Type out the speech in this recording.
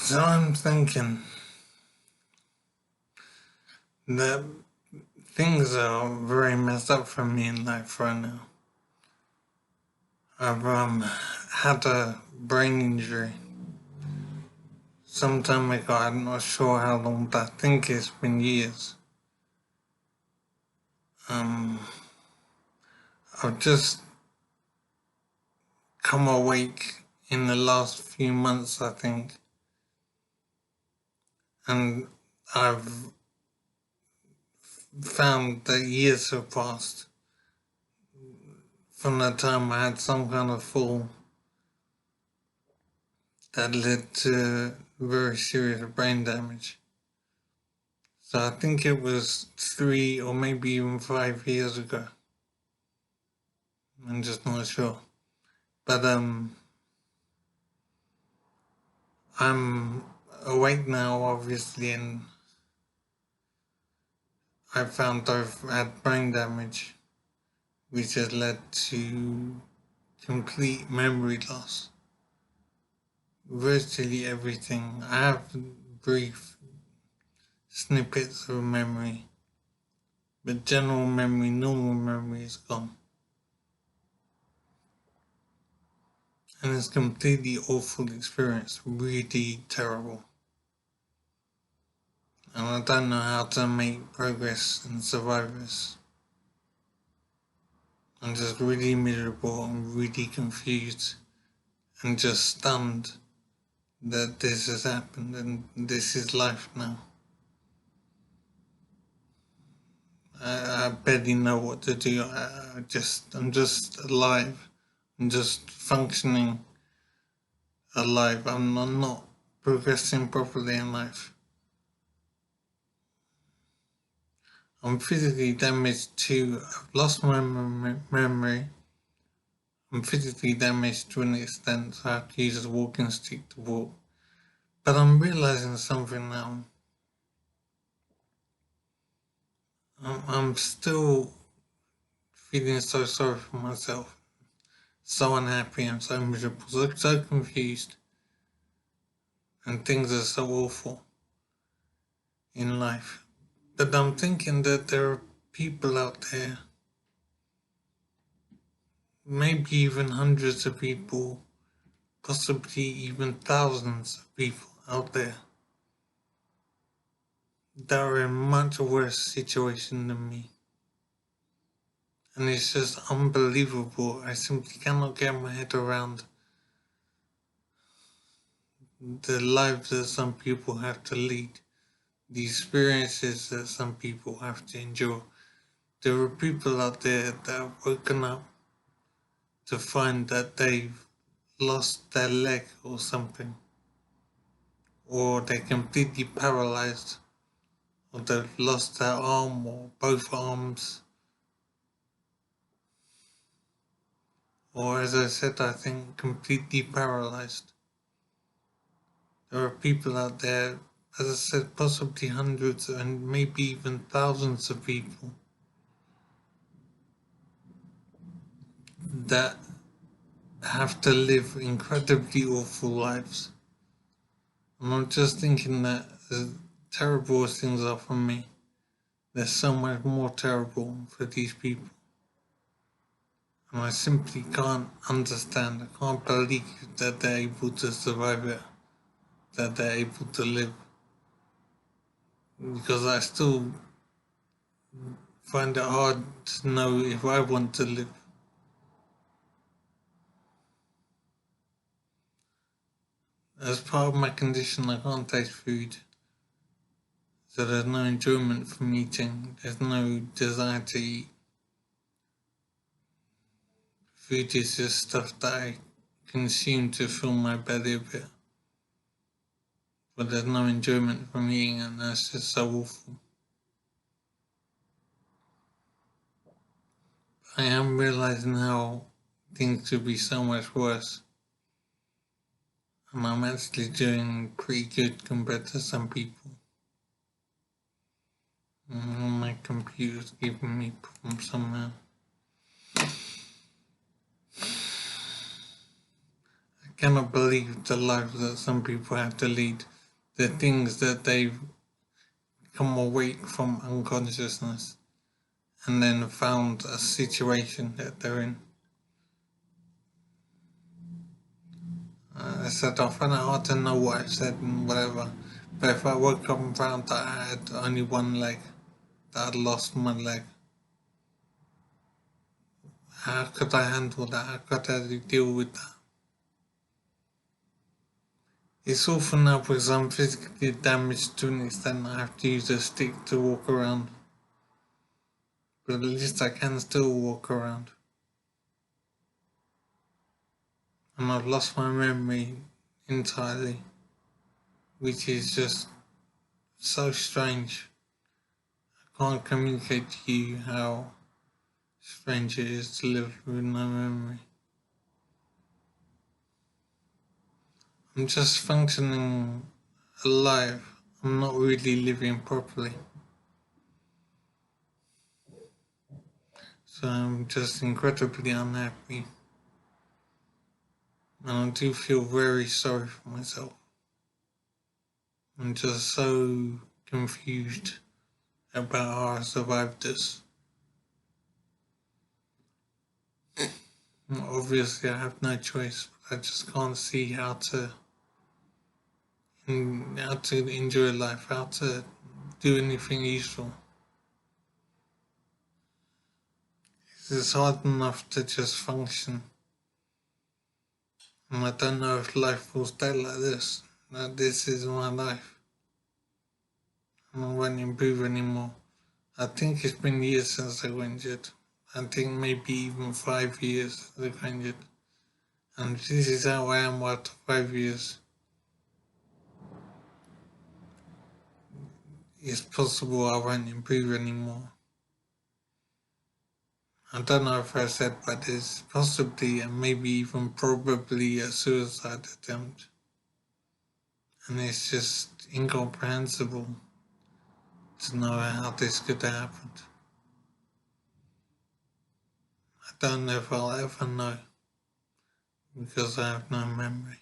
So I'm thinking that things are very messed up for me in life right now. I've had a brain injury some time ago. I'm not sure how long, but I think it's been years. Um, I've just come awake in the last few months, I think, and I've found that years have passed from the time I had some kind of fall that led to very serious brain damage. So I think it was 3 or maybe even 5 years ago. I'm just not sure. But I'm awake now, obviously, and I found I've had brain damage, which has led to complete memory loss. Virtually everything. I have brief snippets of memory, but general memory, normal memory is gone. And it's a completely awful experience, really terrible. And I don't know how to make progress and survive this. I'm just really miserable and really confused and just stunned that this has happened and this is life now. I barely know what to do. I'm just alive. I'm just functioning alive. I'm not progressing properly in life. I'm physically damaged too. I've lost my memory. I'm physically damaged to an extent, so I have to use a walking stick to walk. But I'm realizing something now. I'm still feeling so sorry for myself, so unhappy and so miserable, so confused, and things are so awful in life. But I'm thinking that there are people out there, maybe even hundreds of people, possibly even thousands of people out there that are in a much worse situation than me. And it's just unbelievable. I simply cannot get my head around the lives that some people have to lead, the experiences that some people have to endure. There are people out there that have woken up to find that they've lost their leg or something, or they're completely paralyzed, or they've lost their arm or both arms, or as I said, I think completely paralyzed. There are people out there, as I said, possibly hundreds and maybe even thousands of people that have to live incredibly awful lives. And I'm just thinking that as terrible as things are for me, there's so much more terrible for these people. And I simply can't understand, I can't believe that they're able to survive it, that they're able to live. Because I still find it hard to know if I want to live. As part of my condition, I can't taste food. So there's no enjoyment from eating, there's no desire to eat. Food is just stuff that I consume to fill my belly a bit. But there's no enjoyment from eating, and that's just so awful. I am realizing how things could be so much worse. And I'm actually doing pretty good compared to some people. And my computer's giving me problems somehow. I cannot believe the life that some people have to lead. the things that they've come awake from unconsciousness and then found a situation that they're in. I said I found it hard to know what I said and whatever, but if I woke up and found that I had only one leg, that I'd lost my leg, how could I handle that? How could I deal with that? It's awful now because I'm physically damaged to an extent I have to use a stick to walk around. But at least I can still walk around. And I've lost my memory entirely, which is just so strange. I can't communicate to you how strange it is to live with no memory. I'm just functioning alive. I'm not really living properly. So I'm just incredibly unhappy. And I do feel very sorry for myself. I'm just so confused about how I survived this. Obviously, I have no choice, but I just can't see how to enjoy life, how to do anything useful. It's hard enough to just function, and I don't know if life will stay like this. That this is my life, and I won't improve anymore. I think it's been years since I got injured. I think maybe even 5 years since I got injured. And if this is how I am after 5 years, it's possible I won't improve anymore. I don't know if I said, but it's possibly and maybe even probably a suicide attempt. And it's just incomprehensible to know how this could have happened. I don't know if I'll ever know because I have no memory.